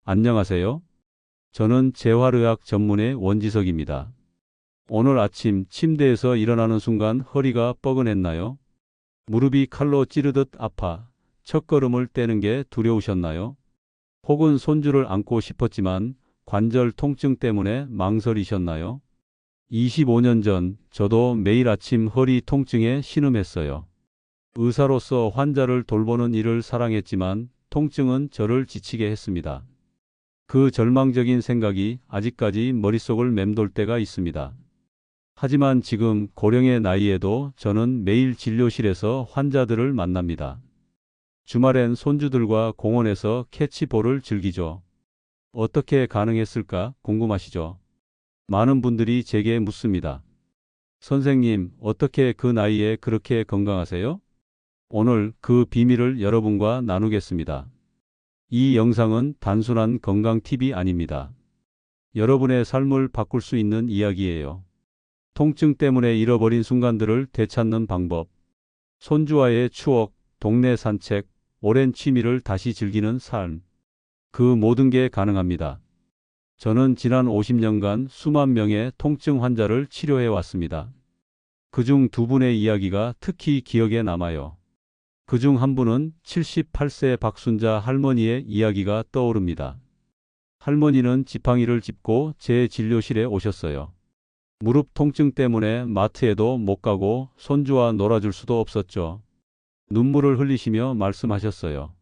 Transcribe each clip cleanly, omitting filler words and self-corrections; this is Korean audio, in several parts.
안녕하세요. 저는 재활의학 전문의 원지석입니다. 오늘 아침 침대에서 일어나는 순간 허리가 뻐근했나요? 무릎이 칼로 찌르듯 아파 첫걸음을 떼는 게 두려우셨나요? 혹은 손주를 안고 싶었지만 관절 통증 때문에 망설이셨나요? 25년 전 저도 매일 아침 허리 통증에 신음했어요. 의사로서 환자를 돌보는 일을 사랑했지만 통증은 저를 지치게 했습니다. 그 절망적인 생각이 아직까지 머릿속을 맴돌 때가 있습니다. 하지만 지금 고령의 나이에도 저는 매일 진료실에서 환자들을 만납니다. 주말엔 손주들과 공원에서 캐치볼을 즐기죠. 어떻게 가능했을까 궁금하시죠? 많은 분들이 제게 묻습니다. 선생님, 어떻게 그 나이에 그렇게 건강하세요? 오늘 그 비밀을 여러분과 나누겠습니다. 이 영상은 단순한 건강 팁이 아닙니다. 여러분의 삶을 바꿀 수 있는 이야기예요. 통증 때문에 잃어버린 순간들을 되찾는 방법, 손주와의 추억, 동네 산책, 오랜 취미를 다시 즐기는 삶. 그 모든 게 가능합니다. 저는 지난 50년간 수만 명의 통증 환자를 치료해 왔습니다. 그중 두 분의 이야기가 특히 기억에 남아요. 그중 한 분은 78세 박순자 할머니의 이야기가 떠오릅니다. 할머니는 지팡이를 짚고 제 진료실에 오셨어요. 무릎 통증 때문에 마트에도 못 가고 손주와 놀아줄 수도 없었죠. 눈물을 흘리시며 말씀하셨어요.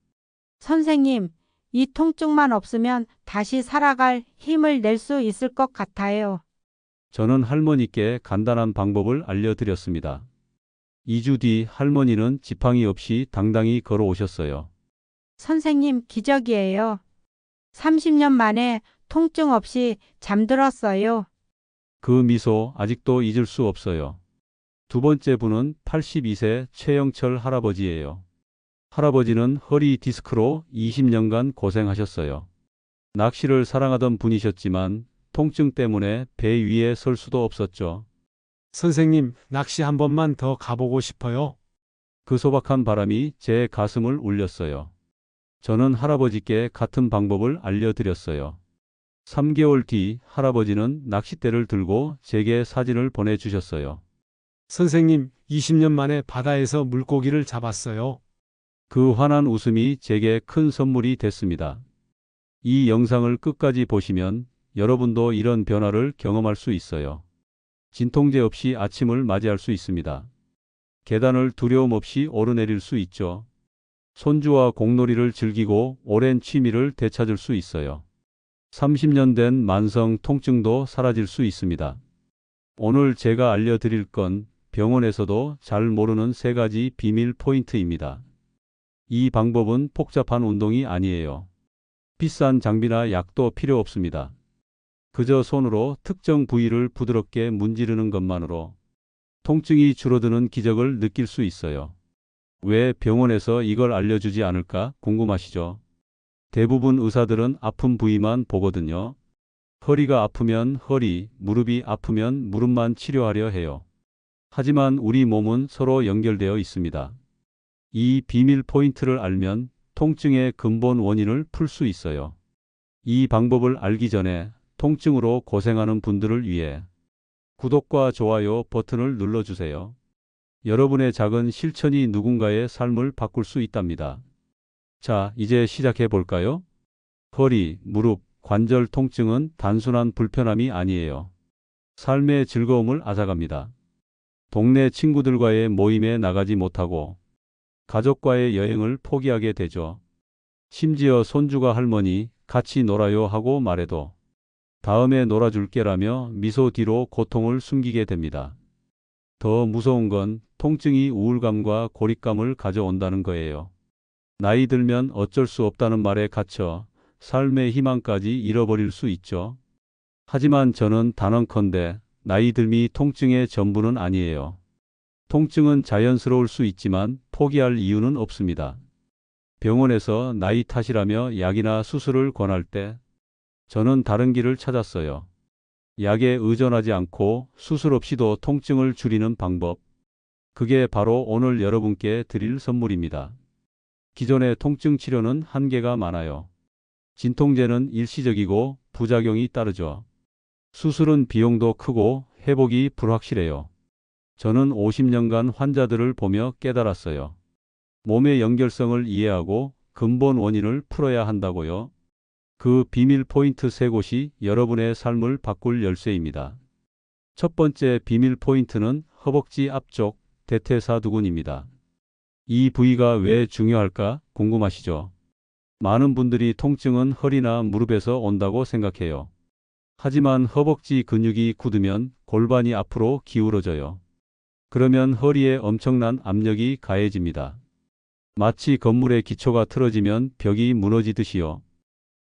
선생님, 이 통증만 없으면 다시 살아갈 힘을 낼 수 있을 것 같아요. 저는 할머니께 간단한 방법을 알려드렸습니다. 2주 뒤 할머니는 지팡이 없이 당당히 걸어오셨어요. 선생님, 기적이에요. 30년 만에 통증 없이 잠들었어요. 그 미소 아직도 잊을 수 없어요. 두 번째 분은 82세 최영철 할아버지예요. 할아버지는 허리 디스크로 20년간 고생하셨어요. 낚시를 사랑하던 분이셨지만 통증 때문에 배 위에 설 수도 없었죠. 선생님, 낚시 한 번만 더 가보고 싶어요. 그 소박한 바람이 제 가슴을 울렸어요. 저는 할아버지께 같은 방법을 알려드렸어요. 3개월 뒤 할아버지는 낚싯대를 들고 제게 사진을 보내주셨어요. 선생님, 20년 만에 바다에서 물고기를 잡았어요. 그 환한 웃음이 제게 큰 선물이 됐습니다. 이 영상을 끝까지 보시면 여러분도 이런 변화를 경험할 수 있어요. 진통제 없이 아침을 맞이할 수 있습니다. 계단을 두려움 없이 오르내릴 수 있죠. 손주와 공놀이를 즐기고 오랜 취미를 되찾을 수 있어요. 30년 된 만성 통증도 사라질 수 있습니다. 오늘 제가 알려드릴 건 병원에서도 잘 모르는 3가지 비밀 포인트입니다. 이 방법은 복잡한 운동이 아니에요. 비싼 장비나 약도 필요 없습니다. 그저 손으로 특정 부위를 부드럽게 문지르는 것만으로 통증이 줄어드는 기적을 느낄 수 있어요. 왜 병원에서 이걸 알려주지 않을까 궁금하시죠? 대부분 의사들은 아픈 부위만 보거든요. 허리가 아프면 허리, 무릎이 아프면 무릎만 치료하려 해요. 하지만 우리 몸은 서로 연결되어 있습니다. 이 비밀 포인트를 알면 통증의 근본 원인을 풀 수 있어요. 이 방법을 알기 전에 통증으로 고생하는 분들을 위해 구독과 좋아요 버튼을 눌러주세요. 여러분의 작은 실천이 누군가의 삶을 바꿀 수 있답니다. 자, 이제 시작해 볼까요? 허리, 무릎, 관절 통증은 단순한 불편함이 아니에요. 삶의 즐거움을 앗아갑니다. 동네 친구들과의 모임에 나가지 못하고 가족과의 여행을 포기하게 되죠. 심지어 손주가 할머니 같이 놀아요 하고 말해도 다음에 놀아줄게라며 미소 뒤로 고통을 숨기게 됩니다. 더 무서운 건 통증이 우울감과 고립감을 가져온다는 거예요. 나이 들면 어쩔 수 없다는 말에 갇혀 삶의 희망까지 잃어버릴 수 있죠. 하지만 저는 단언컨대 나이 듦이 통증의 전부는 아니에요. 통증은 자연스러울 수 있지만 포기할 이유는 없습니다. 병원에서 나이 탓이라며 약이나 수술을 권할 때 저는 다른 길을 찾았어요. 약에 의존하지 않고 수술 없이도 통증을 줄이는 방법. 그게 바로 오늘 여러분께 드릴 선물입니다. 기존의 통증 치료는 한계가 많아요. 진통제는 일시적이고 부작용이 따르죠. 수술은 비용도 크고 회복이 불확실해요. 저는 50년간 환자들을 보며 깨달았어요. 몸의 연결성을 이해하고 근본 원인을 풀어야 한다고요. 그 비밀 포인트 세 곳이 여러분의 삶을 바꿀 열쇠입니다. 첫 번째 비밀 포인트는 허벅지 앞쪽 대퇴사두근입니다. 이 부위가 왜 중요할까 궁금하시죠? 많은 분들이 통증은 허리나 무릎에서 온다고 생각해요. 하지만 허벅지 근육이 굳으면 골반이 앞으로 기울어져요. 그러면 허리에 엄청난 압력이 가해집니다. 마치 건물의 기초가 틀어지면 벽이 무너지듯이요.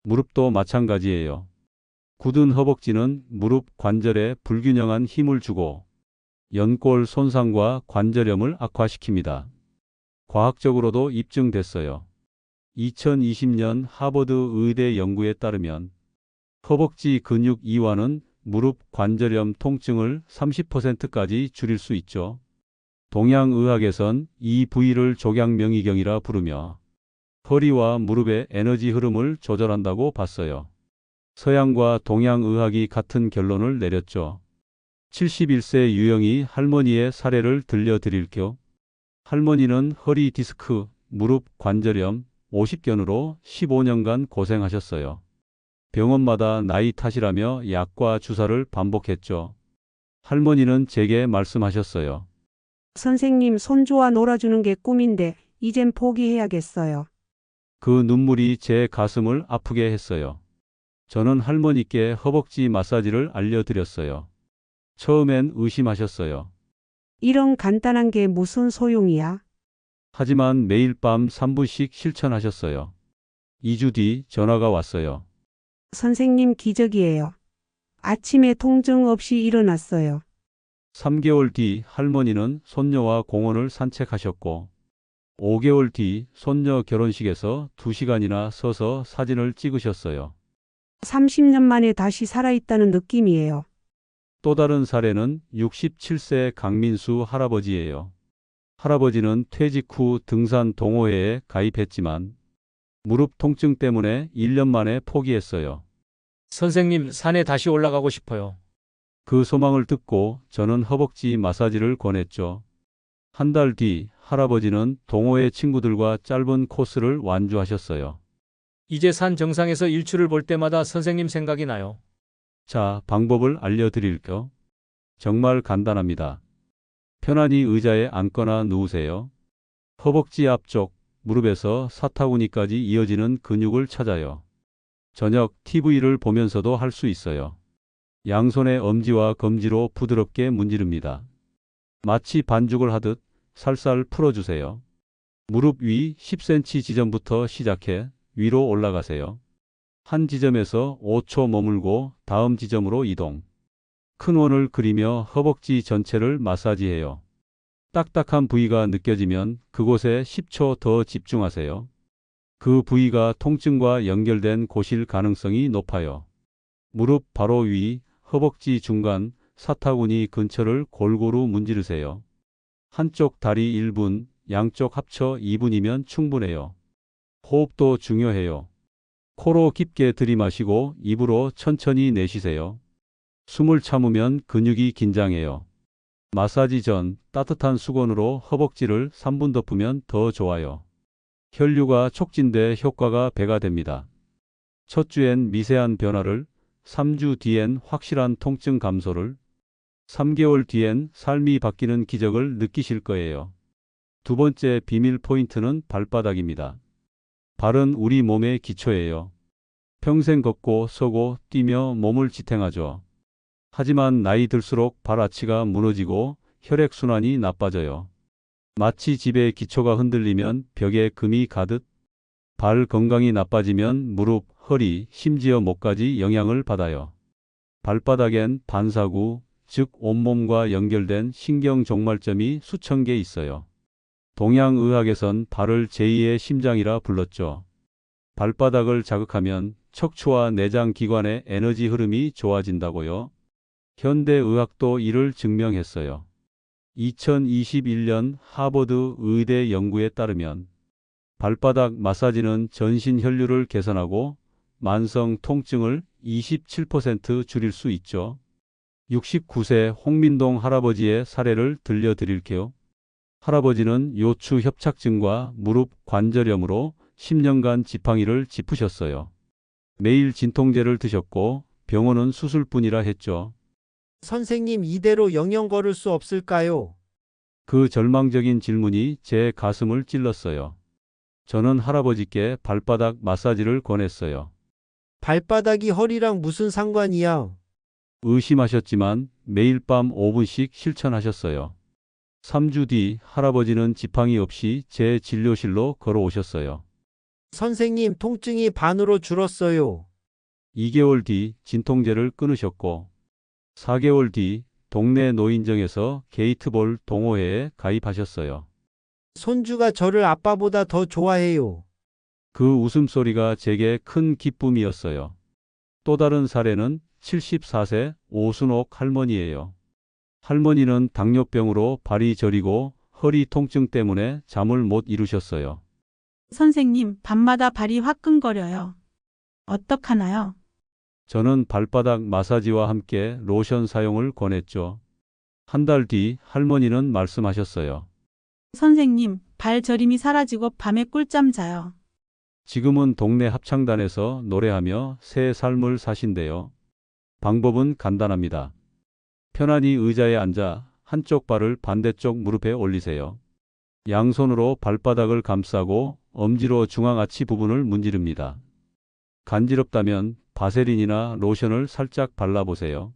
무릎도 마찬가지예요. 굳은 허벅지는 무릎 관절에 불균형한 힘을 주고 연골 손상과 관절염을 악화시킵니다. 과학적으로도 입증됐어요. 2020년 하버드 의대 연구에 따르면 허벅지 근육 이완은 무릎 관절염 통증을 30%까지 줄일 수 있죠. 동양의학에선 이 부위를 족양명의경이라 부르며 허리와 무릎의 에너지 흐름을 조절한다고 봤어요. 서양과 동양의학이 같은 결론을 내렸죠. 71세 유영이 할머니의 사례를 들려드릴게요. 할머니는 허리 디스크, 무릎 관절염, 50견으로 15년간 고생하셨어요. 병원마다 나이 탓이라며 약과 주사를 반복했죠. 할머니는 제게 말씀하셨어요. 선생님, 손주와 놀아주는 게 꿈인데 이젠 포기해야겠어요. 그 눈물이 제 가슴을 아프게 했어요. 저는 할머니께 허벅지 마사지를 알려드렸어요. 처음엔 의심하셨어요. 이런 간단한 게 무슨 소용이야? 하지만 매일 밤 3분씩 실천하셨어요. 2주 뒤 전화가 왔어요. 선생님, 기적이에요. 아침에 통증 없이 일어났어요. 3개월 뒤 할머니는 손녀와 공원을 산책하셨고 5개월 뒤 손녀 결혼식에서 2시간이나 서서 사진을 찍으셨어요. 30년 만에 다시 살아있다는 느낌이에요. 또 다른 사례는 67세 강민수 할아버지예요. 할아버지는 퇴직 후 등산 동호회에 가입했지만 무릎 통증 때문에 1년 만에 포기했어요. 선생님, 산에 다시 올라가고 싶어요. 그 소망을 듣고 저는 허벅지 마사지를 권했죠. 한 달 뒤 할아버지는 동호회 친구들과 짧은 코스를 완주하셨어요. 이제 산 정상에서 일출을 볼 때마다 선생님 생각이 나요. 자, 방법을 알려드릴게요. 정말 간단합니다. 편안히 의자에 앉거나 누우세요. 허벅지 앞쪽, 무릎에서 사타구니까지 이어지는 근육을 찾아요. 저녁 TV를 보면서도 할 수 있어요. 양손의 엄지와 검지로 부드럽게 문지릅니다. 마치 반죽을 하듯 살살 풀어주세요. 무릎 위 10cm 지점부터 시작해 위로 올라가세요. 한 지점에서 5초 머물고 다음 지점으로 이동. 큰 원을 그리며 허벅지 전체를 마사지해요. 딱딱한 부위가 느껴지면 그곳에 10초 더 집중하세요. 그 부위가 통증과 연결된 곳일 가능성이 높아요. 무릎 바로 위, 허벅지 중간, 사타구니 근처를 골고루 문지르세요. 한쪽 다리 1분, 양쪽 합쳐 2분이면 충분해요. 호흡도 중요해요. 코로 깊게 들이마시고 입으로 천천히 내쉬세요. 숨을 참으면 근육이 긴장해요. 마사지 전 따뜻한 수건으로 허벅지를 3분 덮으면 더 좋아요. 혈류가 촉진돼 효과가 배가 됩니다. 첫 주엔 미세한 변화를, 3주 뒤엔 확실한 통증 감소를, 3개월 뒤엔 삶이 바뀌는 기적을 느끼실 거예요. 두 번째 비밀 포인트는 발바닥입니다. 발은 우리 몸의 기초예요. 평생 걷고 서고 뛰며 몸을 지탱하죠. 하지만 나이 들수록 발아치가 무너지고 혈액순환이 나빠져요. 마치 집의 기초가 흔들리면 벽에 금이 가듯 발 건강이 나빠지면 무릎, 허리, 심지어 목까지 영향을 받아요. 발바닥엔 반사구, 즉 온몸과 연결된 신경 종말점이 수천 개 있어요. 동양의학에선 발을 제2의 심장이라 불렀죠. 발바닥을 자극하면 척추와 내장 기관의 에너지 흐름이 좋아진다고요. 현대의학도 이를 증명했어요. 2021년 하버드 의대 연구에 따르면 발바닥 마사지는 전신 혈류를 개선하고 만성 통증을 27% 줄일 수 있죠. 69세 홍민동 할아버지의 사례를 들려드릴게요. 할아버지는 요추 협착증과 무릎 관절염으로 10년간 지팡이를 짚으셨어요. 매일 진통제를 드셨고 병원은 수술뿐이라 했죠. 선생님, 이대로 영영 걸을 수 없을까요? 그 절망적인 질문이 제 가슴을 찔렀어요. 저는 할아버지께 발바닥 마사지를 권했어요. 발바닥이 허리랑 무슨 상관이야? 의심하셨지만 매일 밤 5분씩 실천하셨어요. 3주 뒤 할아버지는 지팡이 없이 제 진료실로 걸어오셨어요. 선생님, 통증이 반으로 줄었어요. 2개월 뒤 진통제를 끊으셨고 4개월 뒤 동네 노인정에서 게이트볼 동호회에 가입하셨어요. 손주가 저를 아빠보다 더 좋아해요. 그 웃음소리가 제게 큰 기쁨이었어요. 또 다른 사례는 74세 오순옥 할머니예요. 할머니는 당뇨병으로 발이 저리고 허리 통증 때문에 잠을 못 이루셨어요. 선생님, 밤마다 발이 화끈거려요. 어떡하나요? 저는 발바닥 마사지와 함께 로션 사용을 권했죠. 한 달 뒤 할머니는 말씀하셨어요. 선생님, 발 저림이 사라지고 밤에 꿀잠 자요. 지금은 동네 합창단에서 노래하며 새 삶을 사신대요. 방법은 간단합니다. 편안히 의자에 앉아 한쪽 발을 반대쪽 무릎에 올리세요. 양손으로 발바닥을 감싸고 엄지로 중앙아치 부분을 문지릅니다. 간지럽다면 바세린이나 로션을 살짝 발라보세요.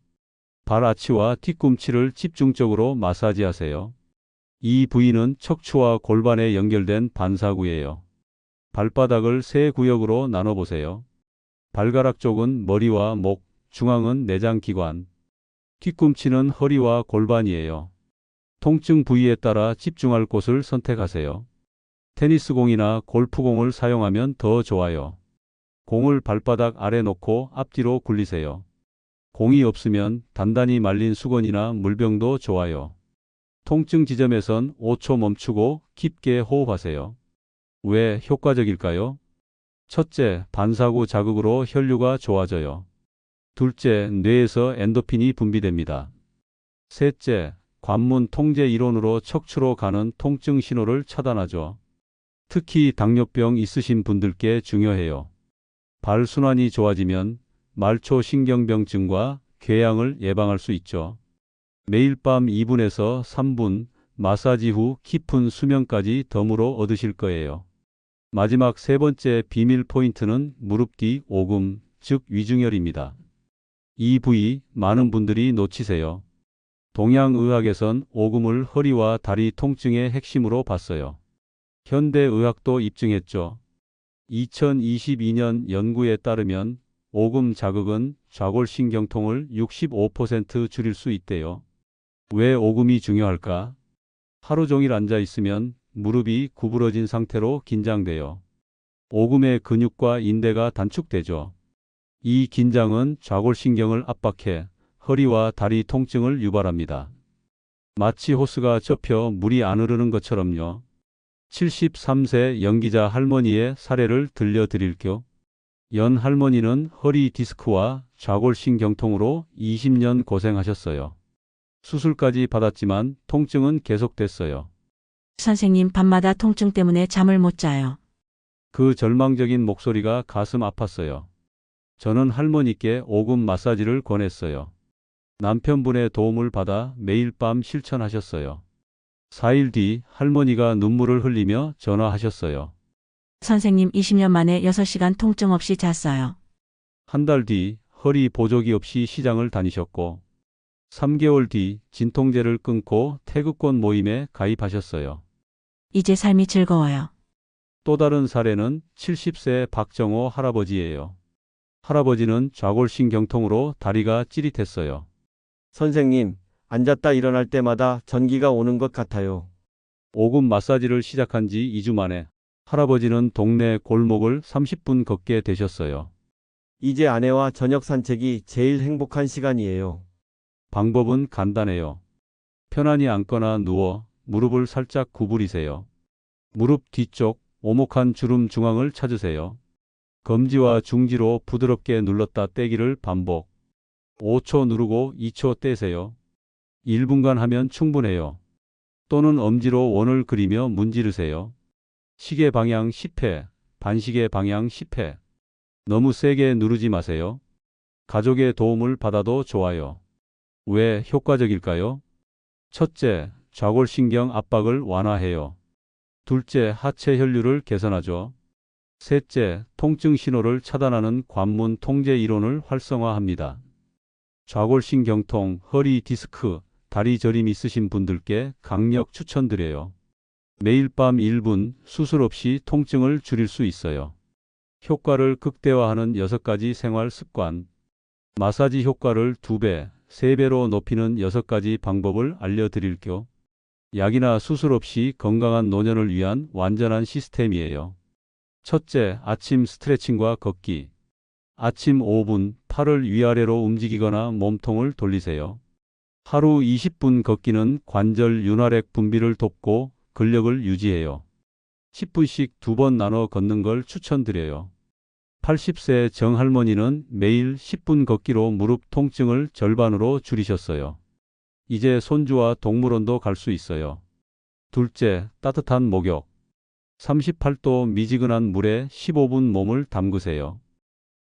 발 아치와 뒤꿈치를 집중적으로 마사지하세요. 이 부위는 척추와 골반에 연결된 반사구예요. 발바닥을 세 구역으로 나눠보세요. 발가락 쪽은 머리와 목, 중앙은 내장기관, 뒤꿈치는 허리와 골반이에요. 통증 부위에 따라 집중할 곳을 선택하세요. 테니스공이나 골프공을 사용하면 더 좋아요. 공을 발바닥 아래 놓고 앞뒤로 굴리세요. 공이 없으면 단단히 말린 수건이나 물병도 좋아요. 통증 지점에선 5초 멈추고 깊게 호흡하세요. 왜 효과적일까요? 첫째, 반사구 자극으로 혈류가 좋아져요. 둘째, 뇌에서 엔도핀이 분비됩니다. 셋째, 관문 통제 이론으로 척추로 가는 통증 신호를 차단하죠. 특히 당뇨병 있으신 분들께 중요해요. 발순환이 좋아지면 말초 신경병증과 궤양을 예방할 수 있죠. 매일 밤 2분에서 3분 마사지 후 깊은 수면까지 덤으로 얻으실 거예요. 마지막 세 번째 비밀 포인트는 무릎 뒤 오금, 즉 위중혈입니다. 이 부위 많은 분들이 놓치세요. 동양의학에선 오금을 허리와 다리 통증의 핵심으로 봤어요. 현대의학도 입증했죠. 2022년 연구에 따르면 오금 자극은 좌골신경통을 65% 줄일 수 있대요. 왜 오금이 중요할까? 하루 종일 앉아 있으면 무릎이 구부러진 상태로 긴장돼요. 오금의 근육과 인대가 단축되죠. 이 긴장은 좌골신경을 압박해 허리와 다리 통증을 유발합니다. 마치 호스가 접혀 물이 안 흐르는 것처럼요. 73세 연기자 할머니의 사례를 들려드릴게요. 연 할머니는 허리 디스크와 좌골신경통으로 20년 고생하셨어요. 수술까지 받았지만 통증은 계속됐어요. 선생님, 밤마다 통증 때문에 잠을 못 자요. 그 절망적인 목소리가 가슴 아팠어요. 저는 할머니께 오금 마사지를 권했어요. 남편분의 도움을 받아 매일 밤 실천하셨어요. 4일 뒤 할머니가 눈물을 흘리며 전화하셨어요. 선생님, 20년 만에 6시간 통증 없이 잤어요. 한 달 뒤 허리 보조기 없이 시장을 다니셨고 3개월 뒤 진통제를 끊고 태극권 모임에 가입하셨어요. 이제 삶이 즐거워요. 또 다른 사례는 70세 박정호 할아버지예요. 할아버지는 좌골신경통으로 다리가 찌릿했어요. 선생님, 앉았다 일어날 때마다 전기가 오는 것 같아요. 오금 마사지를 시작한 지 2주 만에 할아버지는 동네 골목을 30분 걷게 되셨어요. 이제 아내와 저녁 산책이 제일 행복한 시간이에요. 방법은 간단해요. 편안히 앉거나 누워 무릎을 살짝 구부리세요. 무릎 뒤쪽 오목한 주름 중앙을 찾으세요. 검지와 중지로 부드럽게 눌렀다 떼기를 반복. 5초 누르고 2초 떼세요. 1분간 하면 충분해요. 또는 엄지로 원을 그리며 문지르세요. 시계 방향 10회, 반시계 방향 10회. 너무 세게 누르지 마세요. 가족의 도움을 받아도 좋아요. 왜 효과적일까요? 첫째, 좌골신경 압박을 완화해요. 둘째, 하체 혈류를 개선하죠. 셋째, 통증 신호를 차단하는 관문 통제 이론을 활성화합니다. 좌골신경통, 허리 디스크, 다리 저림 있으신 분들께 강력 추천드려요. 매일 밤 1분 수술 없이 통증을 줄일 수 있어요. 효과를 극대화하는 6가지 생활 습관. 마사지 효과를 2배, 3배로 높이는 6가지 방법을 알려드릴게요. 약이나 수술 없이 건강한 노년을 위한 완전한 시스템이에요. 첫째, 아침 스트레칭과 걷기. 아침 5분 팔을 위아래로 움직이거나 몸통을 돌리세요. 하루 20분 걷기는 관절 윤활액 분비를 돕고 근력을 유지해요. 10분씩 2번 나눠 걷는 걸 추천드려요. 80세 정할머니는 매일 10분 걷기로 무릎 통증을 절반으로 줄이셨어요. 이제 손주와 동물원도 갈 수 있어요. 둘째, 따뜻한 목욕. 38도 미지근한 물에 15분 몸을 담그세요.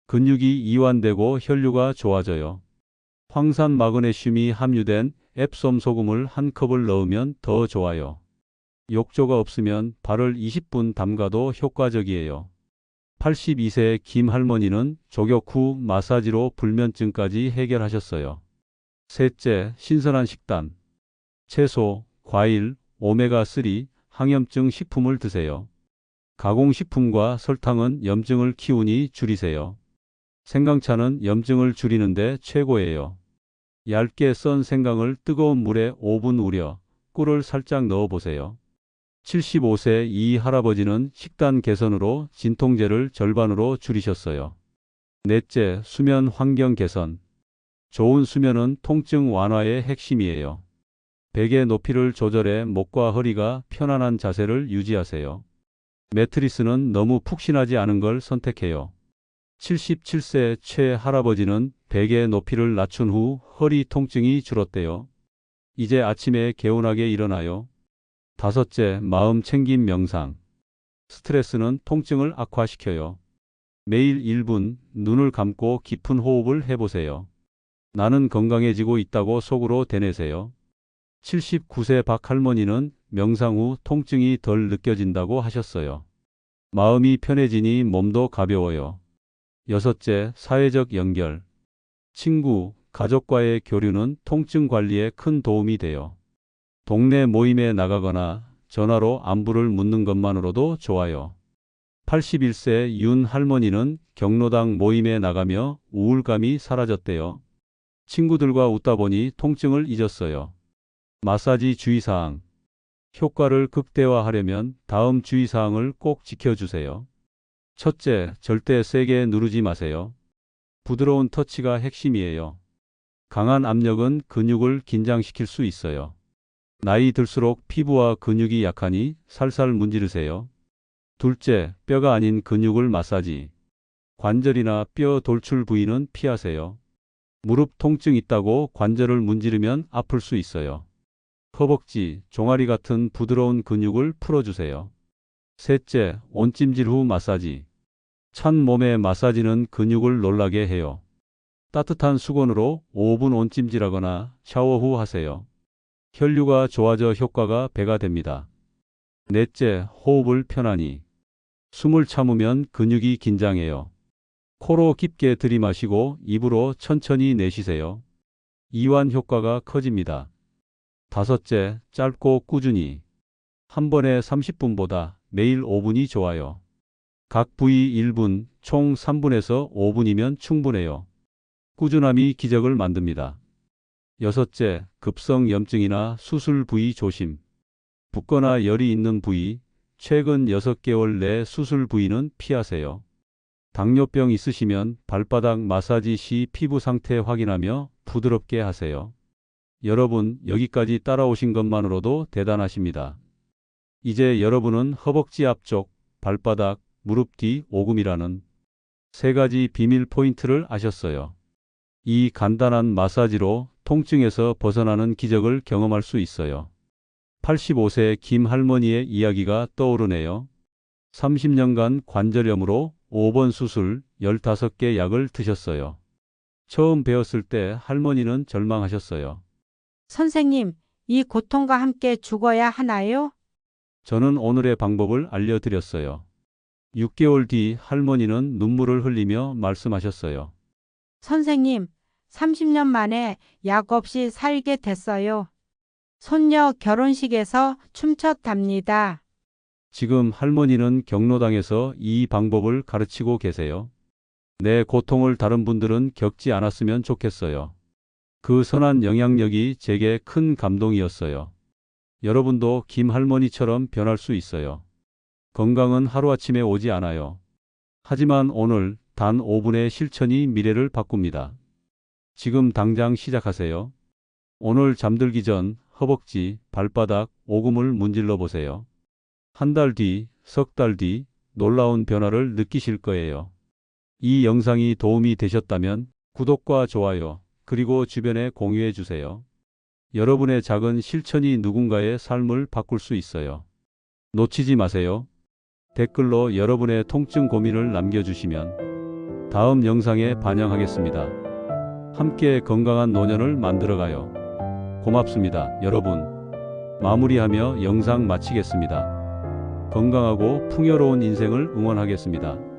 근육이 이완되고 혈류가 좋아져요. 황산 마그네슘이 함유된 앱솜 소금을 한 컵을 넣으면 더 좋아요. 욕조가 없으면 발을 20분 담가도 효과적이에요. 82세 김 할머니는 족욕 후 마사지로 불면증까지 해결하셨어요. 셋째, 신선한 식단. 채소, 과일, 오메가3, 항염증 식품을 드세요. 가공식품과 설탕은 염증을 키우니 줄이세요. 생강차는 염증을 줄이는데 최고예요. 얇게 썬 생강을 뜨거운 물에 5분 우려 꿀을 살짝 넣어보세요. 75세 이 할아버지는 식단 개선으로 진통제를 절반으로 줄이셨어요. 넷째, 수면 환경 개선. 좋은 수면은 통증 완화의 핵심이에요. 베개 높이를 조절해 목과 허리가 편안한 자세를 유지하세요. 매트리스는 너무 푹신하지 않은 걸 선택해요. 77세 최 할아버지는 베개 높이를 낮춘 후 허리 통증이 줄었대요. 이제 아침에 개운하게 일어나요. 다섯째, 마음 챙김 명상. 스트레스는 통증을 악화시켜요. 매일 1분 눈을 감고 깊은 호흡을 해보세요. 나는 건강해지고 있다고 속으로 되뇌세요. 79세 박 할머니는 명상 후 통증이 덜 느껴진다고 하셨어요. 마음이 편해지니 몸도 가벼워요. 여섯째, 사회적 연결. 친구, 가족과의 교류는 통증 관리에 큰 도움이 돼요. 동네 모임에 나가거나 전화로 안부를 묻는 것만으로도 좋아요. 81세 윤 할머니는 경로당 모임에 나가며 우울감이 사라졌대요. 친구들과 웃다 보니 통증을 잊었어요. 마사지 주의사항. 효과를 극대화하려면 다음 주의사항을 꼭 지켜주세요. 첫째, 절대 세게 누르지 마세요. 부드러운 터치가 핵심이에요. 강한 압력은 근육을 긴장시킬 수 있어요. 나이 들수록 피부와 근육이 약하니 살살 문지르세요. 둘째, 뼈가 아닌 근육을 마사지. 관절이나 뼈 돌출 부위는 피하세요. 무릎 통증 있다고 관절을 문지르면 아플 수 있어요. 허벅지, 종아리 같은 부드러운 근육을 풀어주세요. 셋째, 온찜질 후 마사지. 찬 몸의 마사지는 근육을 놀라게 해요. 따뜻한 수건으로 5분 온찜질하거나 샤워 후 하세요. 혈류가 좋아져 효과가 배가 됩니다. 넷째, 호흡을 편안히. 숨을 참으면 근육이 긴장해요. 코로 깊게 들이마시고 입으로 천천히 내쉬세요. 이완 효과가 커집니다. 다섯째, 짧고 꾸준히. 한 번에 30분보다 매일 5분이 좋아요. 각 부위 1분, 총 3분에서 5분이면 충분해요. 꾸준함이 기적을 만듭니다. 여섯째, 급성 염증이나 수술 부위 조심. 붓거나 열이 있는 부위, 최근 6개월 내 수술 부위는 피하세요. 당뇨병 있으시면 발바닥 마사지 시 피부 상태 확인하며 부드럽게 하세요. 여러분, 여기까지 따라오신 것만으로도 대단하십니다. 이제 여러분은 허벅지 앞쪽, 발바닥, 무릎 뒤 오금이라는 3가지 비밀 포인트를 아셨어요. 이 간단한 마사지로 통증에서 벗어나는 기적을 경험할 수 있어요. 85세 김 할머니의 이야기가 떠오르네요. 30년간 관절염으로 5번 수술, 15개 약을 드셨어요. 처음 배웠을 때 할머니는 절망하셨어요. 선생님, 이 고통과 함께 죽어야 하나요? 저는 오늘의 방법을 알려드렸어요. 6개월 뒤 할머니는 눈물을 흘리며 말씀하셨어요. 선생님, 30년 만에 약 없이 살게 됐어요. 손녀 결혼식에서 춤췄답니다. 지금 할머니는 경로당에서 이 방법을 가르치고 계세요. 내 고통을 다른 분들은 겪지 않았으면 좋겠어요. 그 선한 영향력이 제게 큰 감동이었어요. 여러분도 김 할머니처럼 변할 수 있어요. 건강은 하루아침에 오지 않아요. 하지만 오늘 단 5분의 실천이 미래를 바꿉니다. 지금 당장 시작하세요. 오늘 잠들기 전 허벅지, 발바닥, 오금을 문질러 보세요. 한 달 뒤, 석 달 뒤 놀라운 변화를 느끼실 거예요. 이 영상이 도움이 되셨다면 구독과 좋아요, 그리고 주변에 공유해 주세요. 여러분의 작은 실천이 누군가의 삶을 바꿀 수 있어요. 놓치지 마세요. 댓글로 여러분의 통증 고민을 남겨주시면 다음 영상에 반영하겠습니다. 함께 건강한 노년을 만들어가요. 고맙습니다, 여러분. 마무리하며 영상 마치겠습니다. 건강하고 풍요로운 인생을 응원하겠습니다.